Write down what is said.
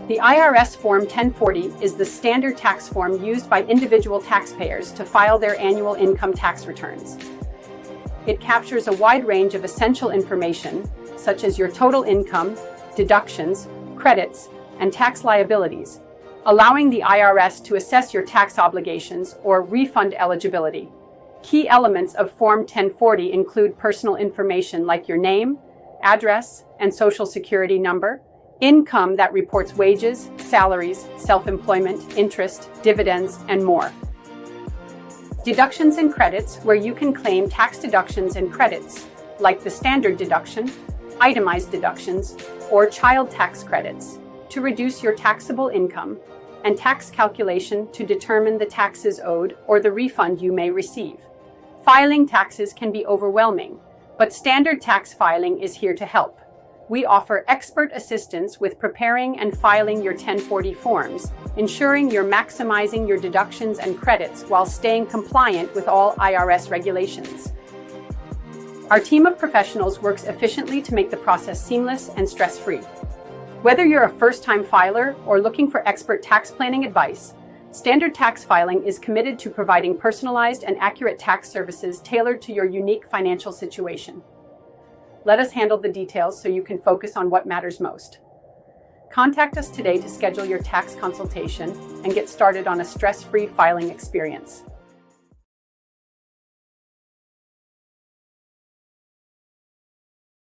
The IRS Form 1040 is the standard tax form used by individual taxpayers to file their annual income tax returns. It captures a wide range of essential information, such as your total income, deductions, credits, and tax liabilities, allowing the IRS to assess your tax obligations or refund eligibility. Key elements of Form 1040 include personal information like your name, address, and social security number, income that reports wages, salaries, self-employment, interest, dividends, and more. Deductions and credits, where you can claim tax deductions and credits, like the standard deduction, itemized deductions, or child tax credits, to reduce your taxable income, and tax calculation to determine the taxes owed or the refund you may receive. Filing taxes can be overwhelming, but standard tax filing is here to help. We offer expert assistance with preparing and filing your 1040 forms, ensuring you're maximizing your deductions and credits while staying compliant with all IRS regulations. Our team of professionals works efficiently to make the process seamless and stress-free. Whether you're a first-time filer or looking for expert tax planning advice, Standard Tax Filing is committed to providing personalized and accurate tax services tailored to your unique financial situation. Let us handle the details so you can focus on what matters most. Contact us today to schedule your tax consultation and get started on a stress-free filing experience.